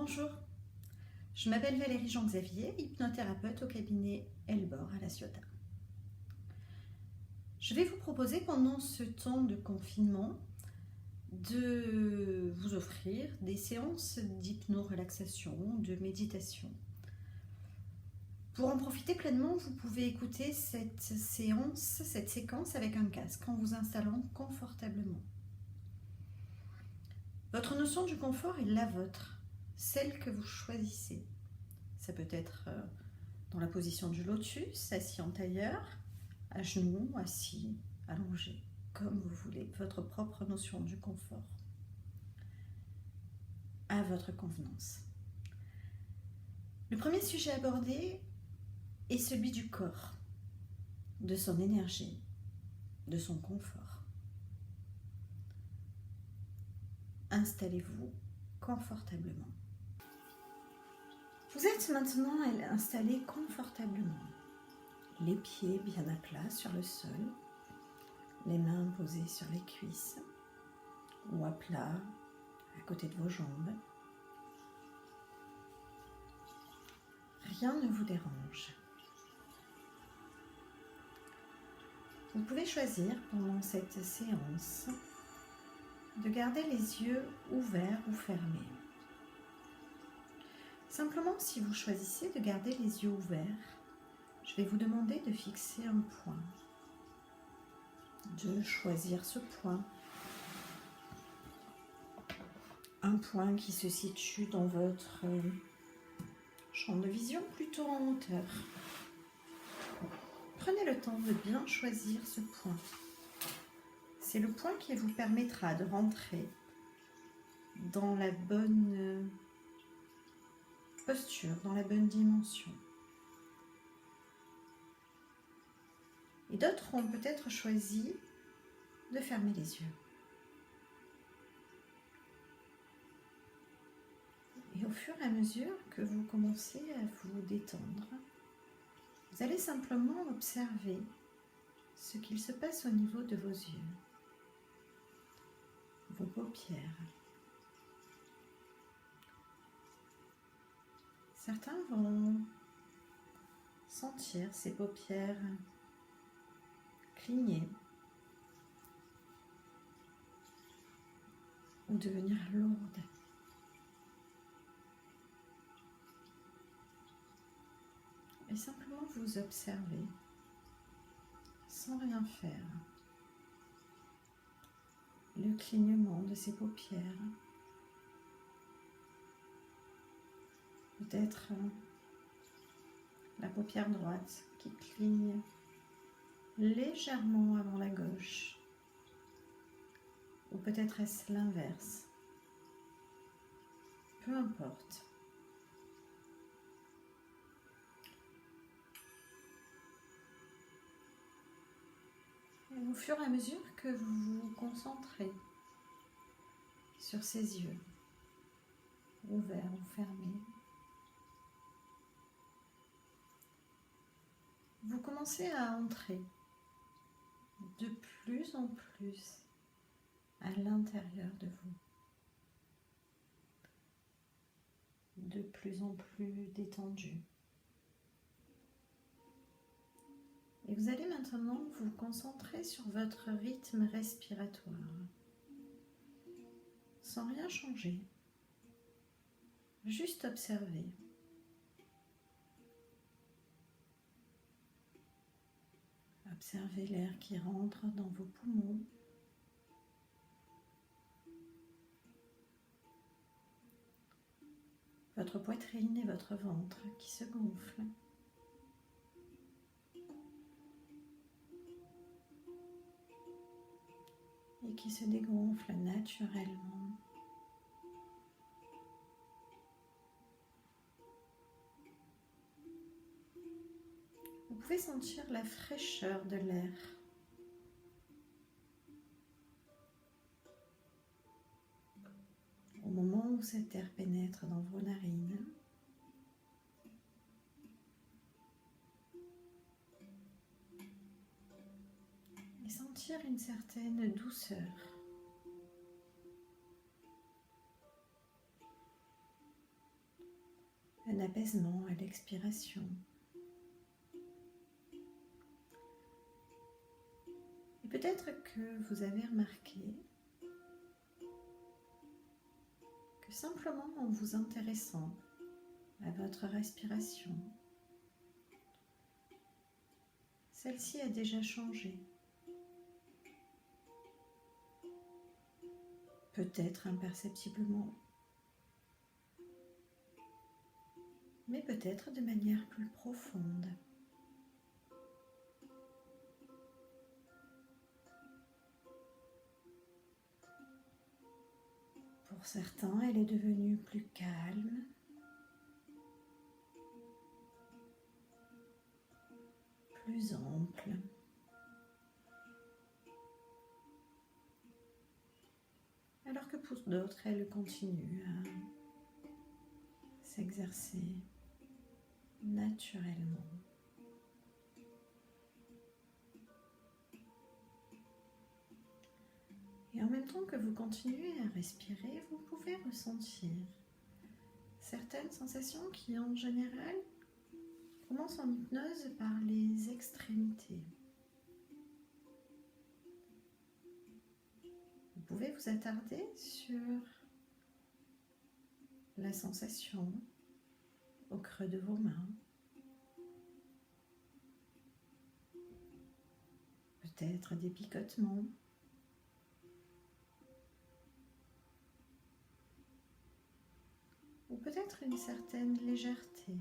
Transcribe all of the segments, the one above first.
Bonjour, je m'appelle Valérie Jean-Xavier, hypnothérapeute au cabinet Elbor à La Ciotat. Je vais vous proposer pendant ce temps de confinement de vous offrir des séances d'hypno-relaxation, de méditation. Pour en profiter pleinement, vous pouvez écouter cette séquence avec un casque en vous installant confortablement. Votre notion du confort est la vôtre, celle que vous choisissez. Ça peut être dans la position du lotus, assis en tailleur, à genoux, assis, allongé, comme vous voulez, votre propre notion du confort, à votre convenance. Le premier sujet abordé est celui du corps, de son énergie, de son confort. Installez-vous confortablement. Vous êtes maintenant installé confortablement, les pieds bien à plat sur le sol, les mains posées sur les cuisses ou à plat à côté de vos jambes. Rien ne vous dérange. Vous pouvez choisir pendant cette séance de garder les yeux ouverts ou fermés. Simplement, si vous choisissez de garder les yeux ouverts, je vais vous demander de fixer un point, de choisir ce point. Un point qui se situe dans votre champ de vision plutôt en hauteur. Prenez le temps de bien choisir ce point. C'est le point qui vous permettra de rentrer dans la bonne posture, dans la bonne dimension. Et d'autres ont peut-être choisi de fermer les yeux. Et au fur et à mesure que vous commencez à vous détendre, vous allez simplement observer ce qu'il se passe au niveau de vos yeux, vos paupières. Certains vont sentir ces paupières cligner ou devenir lourdes. Et simplement vous observez sans rien faire le clignement de ces paupières. Peut-être la paupière droite qui cligne légèrement avant la gauche, ou peut-être est-ce l'inverse. Peu importe. Et au fur et à mesure que vous vous concentrez sur ces yeux, ouverts ou fermés, vous commencez à entrer de plus en plus à l'intérieur de vous, de plus en plus détendu. Et vous allez maintenant vous concentrer sur votre rythme respiratoire, sans rien changer, juste observer. Observez l'air qui rentre dans vos poumons. Votre poitrine et votre ventre qui se gonflent. Et qui se dégonflent naturellement. Vous pouvez sentir la fraîcheur de l'air. Au moment où cet air pénètre dans vos narines, et sentir une certaine douceur. un apaisement à l'expiration. Et peut-être que vous avez remarqué que simplement en vous intéressant à votre respiration, celle-ci a déjà changé. Peut-être imperceptiblement, mais peut-être de manière plus profonde. Pour certains, elle est devenue plus calme, plus ample. Alors que pour d'autres, elle continue à s'exercer naturellement. Et en même temps que vous continuez à respirer, vous pouvez ressentir certaines sensations qui, en général, commencent en hypnose par les extrémités. Vous pouvez vous attarder sur la sensation au creux de vos mains, peut-être des picotements, ou peut-être une certaine légèreté.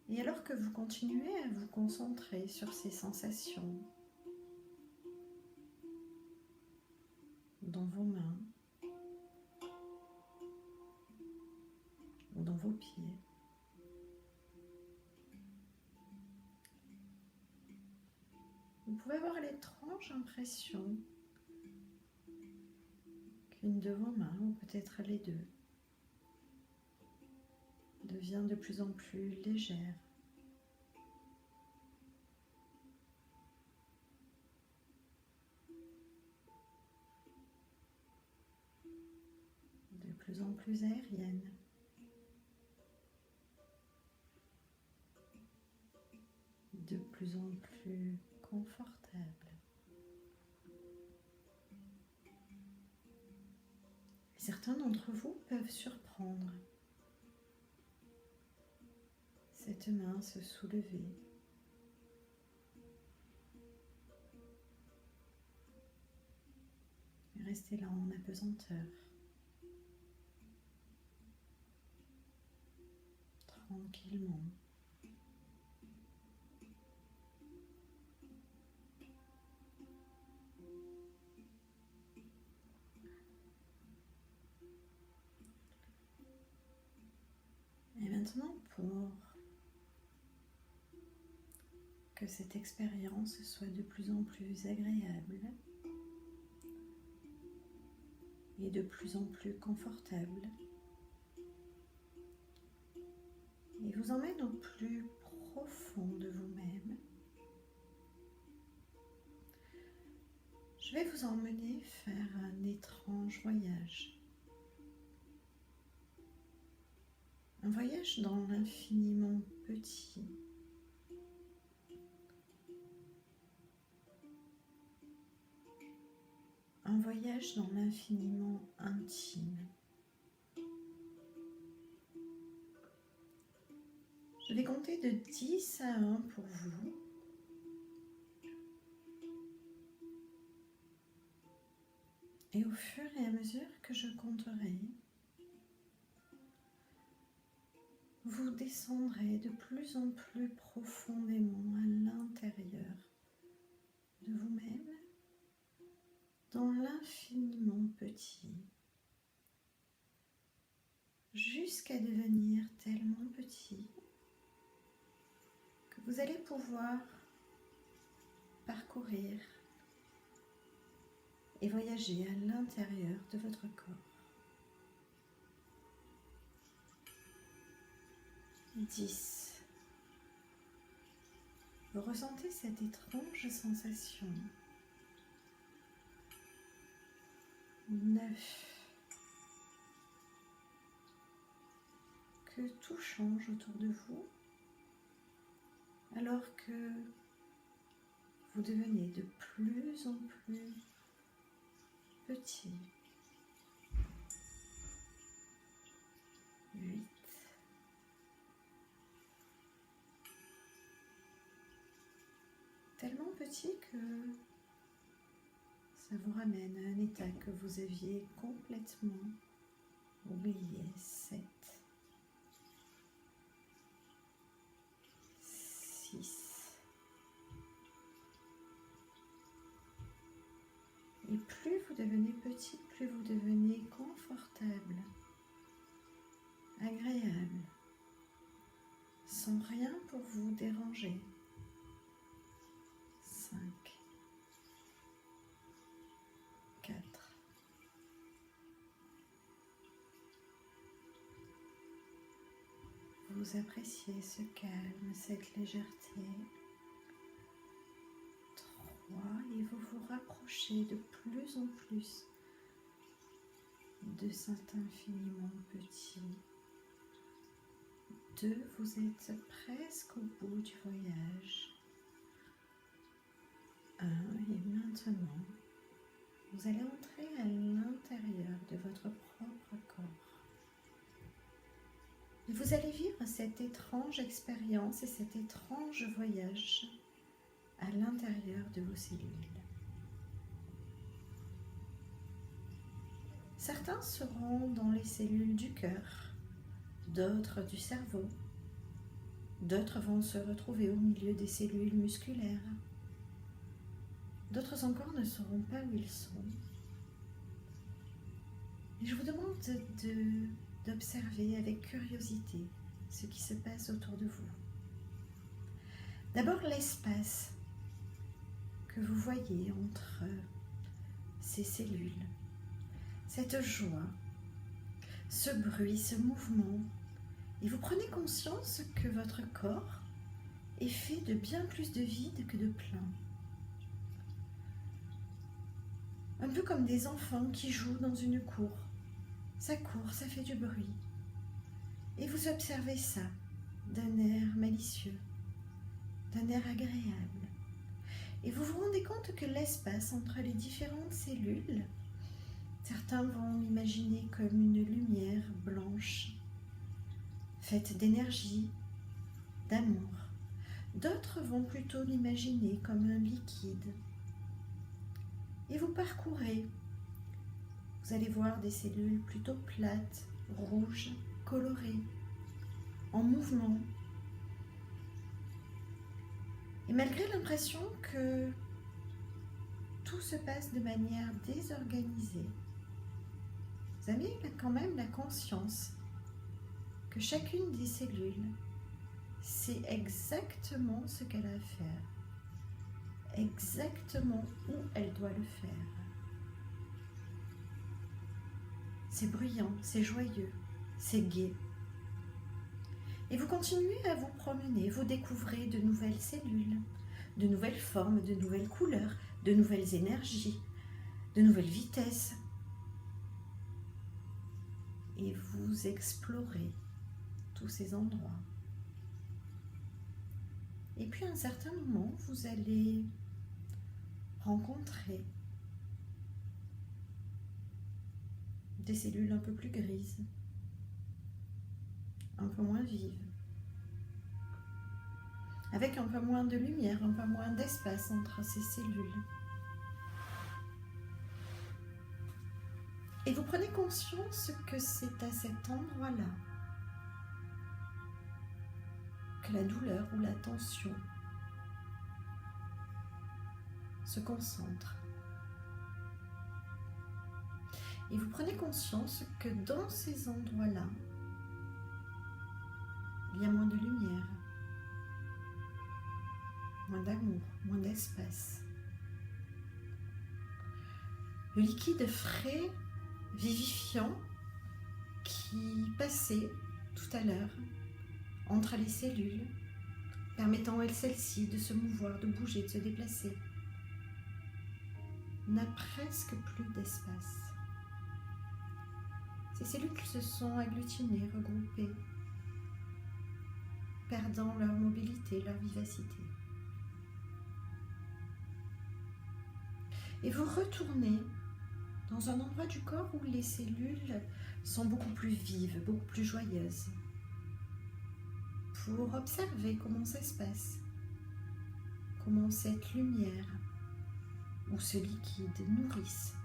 Et alors que vous continuez à vous concentrer sur ces sensations dans vos mains ou dans vos pieds, vous pouvez avoir l'étrange impression qu'une de vos mains, ou peut-être les deux, devient de plus en plus légère. De plus en plus aérienne. De plus en plus confortable. Certains d'entre vous peuvent surprendre cette main se soulever et rester là en apesanteur, tranquillement. Et maintenant, pour que cette expérience soit de plus en plus agréable et de plus en plus confortable, et vous emmène au plus profond de vous-même, je vais vous emmener faire un étrange voyage. Un voyage dans l'infiniment petit. Un voyage dans l'infiniment intime. Je vais compter de 10 à 1 pour vous. Et au fur et à mesure que je compterai, vous descendrez de plus en plus profondément à l'intérieur de vous-même, dans l'infiniment petit, jusqu'à devenir tellement petit que vous allez pouvoir parcourir et voyager à l'intérieur de votre corps. 10. Vous ressentez cette étrange sensation 9. Que tout change autour de vous, alors que vous devenez de plus en plus petit. 8. Tellement petit que ça vous ramène à un état que vous aviez complètement oublié. 7. 6. Et plus vous devenez petit, plus vous devenez confortable, agréable, sans rien pour vous déranger. 5. 4. Vous appréciez ce calme, cette légèreté. 3. Et vous vous rapprochez de plus en plus de cet infiniment petit. 2. Vous êtes presque au bout du voyage. 1. Et maintenant, vous allez entrer à l'intérieur de votre propre corps. Et vous allez vivre cette étrange expérience et cet étrange voyage à l'intérieur de vos cellules. Certains seront dans les cellules du cœur, d'autres du cerveau, d'autres vont se retrouver au milieu des cellules musculaires, d'autres encore ne sauront pas où ils sont. Et je vous demande d'observer avec curiosité ce qui se passe autour de vous. D'abord l'espace que vous voyez entre ces cellules, cette joie, ce bruit, ce mouvement, et vous prenez conscience que votre corps est fait de bien plus de vide que de plein. Un peu comme des enfants qui jouent dans une cour. Ça court, ça fait du bruit. Et vous observez ça d'un air malicieux, d'un air agréable. Et vous vous rendez compte que l'espace entre les différentes cellules, certains vont l'imaginer comme une lumière blanche, faite d'énergie, d'amour. D'autres vont plutôt l'imaginer comme un liquide. Et vous parcourez. Vous allez voir des cellules plutôt plates, rouges, colorées, en mouvement. Et malgré l'impression que tout se passe de manière désorganisée, vous avez quand même la conscience que chacune des cellules sait exactement ce qu'elle a à faire, exactement où elle doit le faire. C'est bruyant, c'est joyeux, c'est gai. Et vous continuez à vous promener, vous découvrez de nouvelles cellules, de nouvelles formes, de nouvelles couleurs, de nouvelles énergies, de nouvelles vitesses. Et vous explorez tous ces endroits. Et puis à un certain moment, vous allez rencontrer des cellules un peu plus grises, un peu moins vives, avec un peu moins de lumière, un peu moins d'espace entre ces cellules. Et vous prenez conscience que c'est à cet endroit-là que la douleur ou la tension se concentre. Et vous prenez conscience que dans ces endroits-là, il y a moins de lumière, moins d'amour, moins d'espace. Le liquide frais, vivifiant, qui passait tout à l'heure entre les cellules, permettant à celle-ci de se mouvoir, de bouger, de se déplacer, n'a presque plus d'espace. Ces cellules se sont agglutinées, regroupées, perdant leur mobilité, leur vivacité. Et vous retournez dans un endroit du corps où les cellules sont beaucoup plus vives, beaucoup plus joyeuses, pour observer comment ça se passe, comment cette lumière ou ce liquide nourrissent,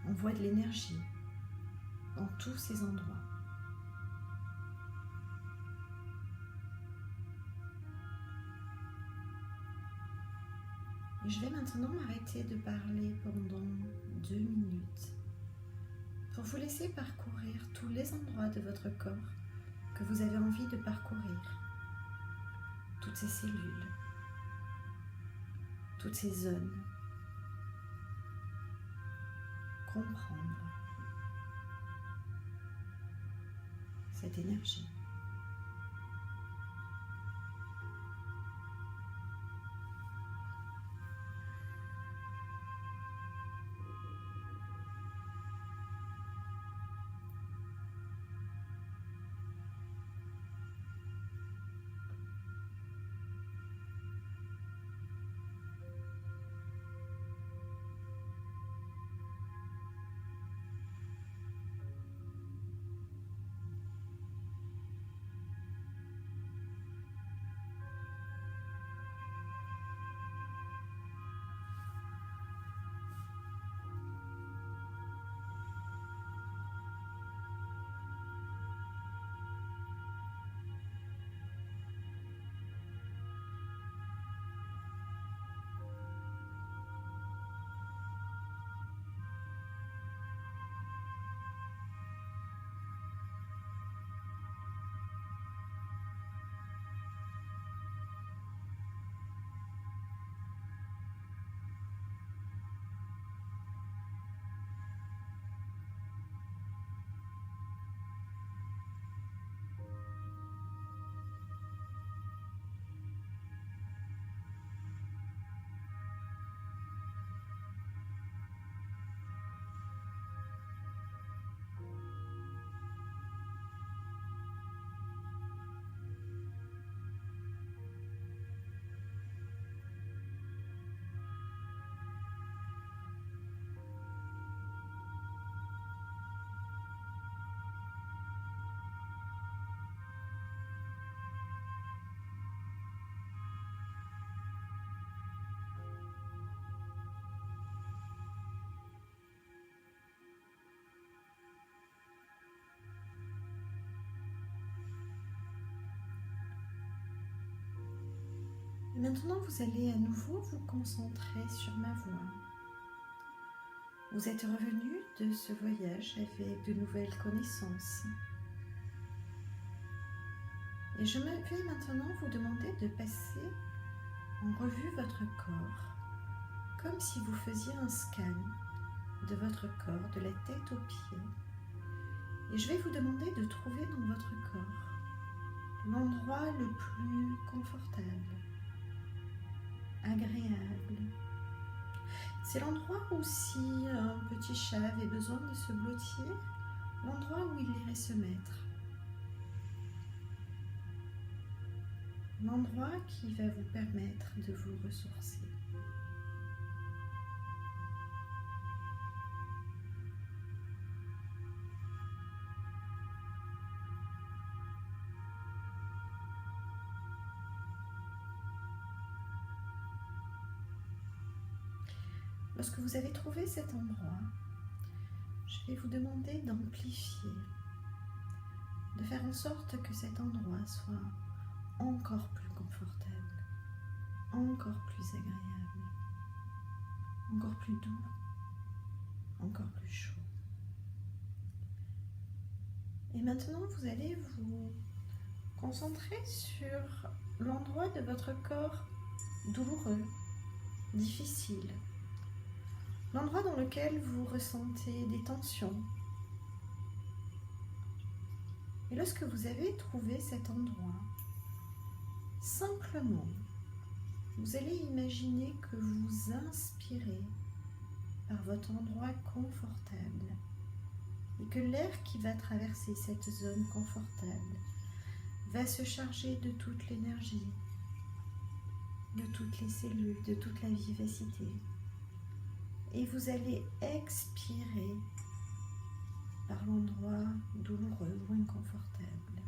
envoie de l'énergie dans tous ces endroits. Et je vais maintenant m'arrêter de parler pendant 2 minutes pour vous laisser parcourir tous les endroits de votre corps que vous avez envie de parcourir, toutes ces cellules, toutes ces zones, comprendre cette énergie. Et maintenant, vous allez à nouveau vous concentrer sur ma voix. Vous êtes revenu de ce voyage avec de nouvelles connaissances. Et je vais maintenant vous demander de passer en revue votre corps, comme si vous faisiez un scan de votre corps, de la tête aux pieds. Et je vais vous demander de trouver dans votre corps l'endroit le plus confortable, agréable. C'est l'endroit où si un petit chat avait besoin de se blottir, l'endroit où il irait se mettre. L'endroit qui va vous permettre de vous ressourcer. Lorsque vous avez trouvé cet endroit, je vais vous demander d'amplifier, de faire en sorte que cet endroit soit encore plus confortable, encore plus agréable, encore plus doux, encore plus chaud. Et maintenant, vous allez vous concentrer sur l'endroit de votre corps douloureux, difficile, l'endroit dans lequel vous ressentez des tensions. Et lorsque vous avez trouvé cet endroit, simplement, vous allez imaginer que vous inspirez par votre endroit confortable et que l'air qui va traverser cette zone confortable va se charger de toute l'énergie, de toutes les cellules, de toute la vivacité. Et vous allez expirer par l'endroit douloureux ou inconfortable.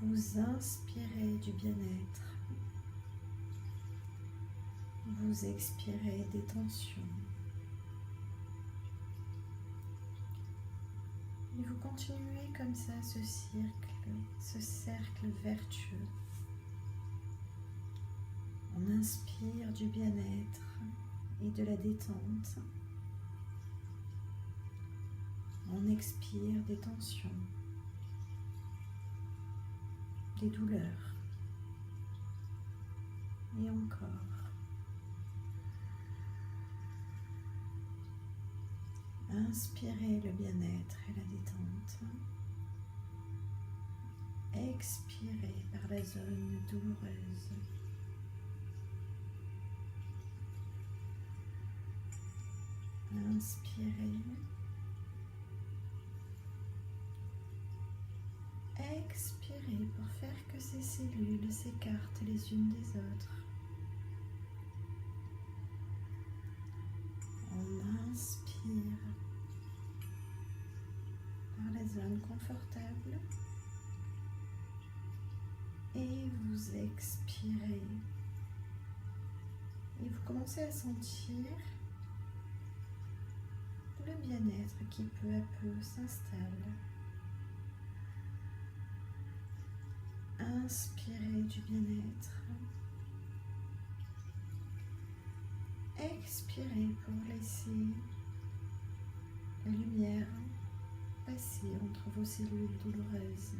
Vous inspirez du bien-être. Vous expirez des tensions. Et vous continuez comme ça ce cercle vertueux. On inspire du bien-être et de la détente. On expire des tensions, des douleurs. Et encore. Inspirez le bien-être et la détente. Expirez par la zone douloureuse. Inspirez. Expirez pour faire que ces cellules s'écartent les unes des autres. On inspire par la zone confortable et vous expirez. Et vous commencez à sentir le bien-être qui peu à peu s'installe. Inspirez du bien-être. Expirez pour laisser la lumière passer entre vos cellules douloureuses.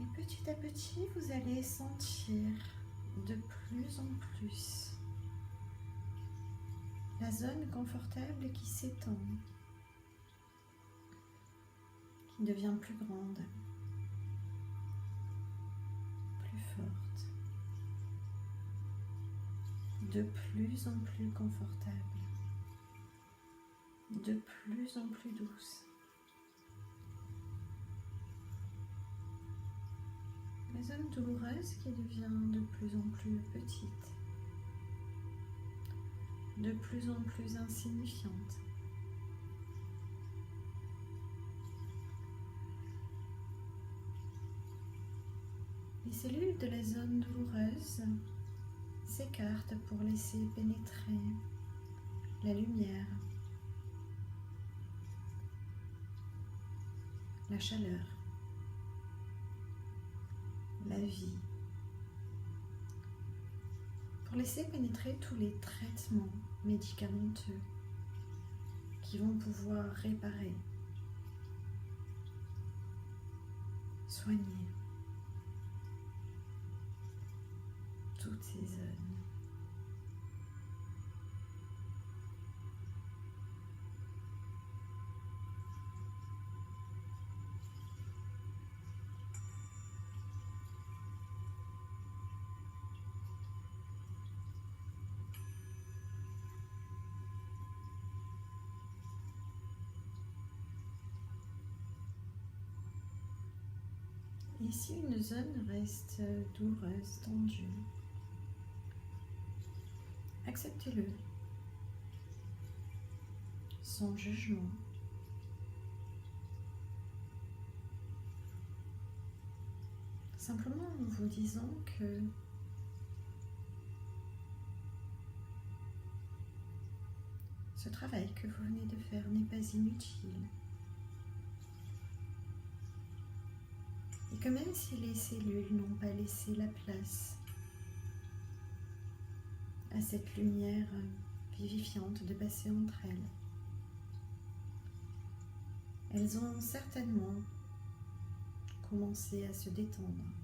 Et petit à petit, vous allez sentir de plus en plus la zone confortable qui s'étend, qui devient plus grande, plus forte, de plus en plus confortable, de plus en plus douce. La zone douloureuse qui devient de plus en plus petite, de plus en plus insignifiante. Les cellules de la zone douloureuse s'écartent pour laisser pénétrer la lumière, la chaleur, la vie, pour laisser pénétrer tous les traitements médicamenteux qui vont pouvoir réparer, soigner toutes ces zones. Et si une zone reste douloureuse, tendue, acceptez-le, sans jugement. Simplement en vous disant que ce travail que vous venez de faire n'est pas inutile. Et que même si les cellules n'ont pas laissé la place à cette lumière vivifiante de passer entre elles, elles ont certainement commencé à se détendre,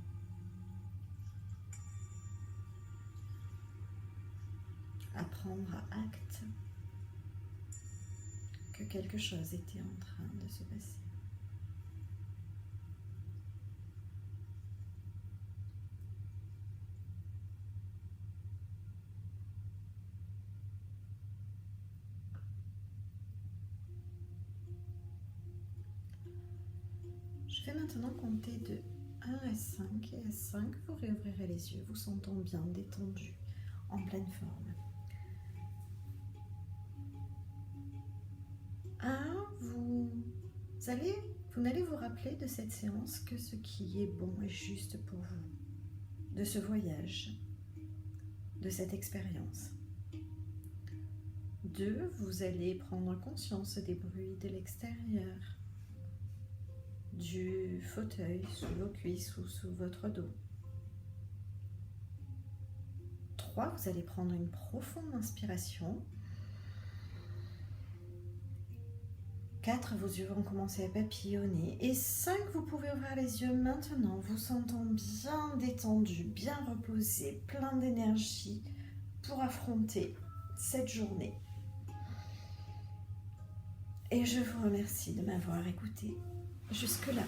à prendre acte que quelque chose était en train de se passer. Je vais maintenant compter de 1 à 5 et à 5, vous réouvrirez les yeux, vous sentant bien détendu, en pleine forme. 1, vous n'allez vous rappeler de cette séance que ce qui est bon et juste pour vous, de ce voyage, de cette expérience. 2, vous allez prendre conscience des bruits de l'extérieur, du fauteuil sous vos cuisses ou sous votre dos. 3, vous allez prendre une profonde inspiration. 4, vos yeux vont commencer à papillonner. Et 5, vous pouvez ouvrir les yeux maintenant, vous sentant bien détendu, bien reposé, plein d'énergie pour affronter cette journée. Et je vous remercie de m'avoir écouté jusque-là.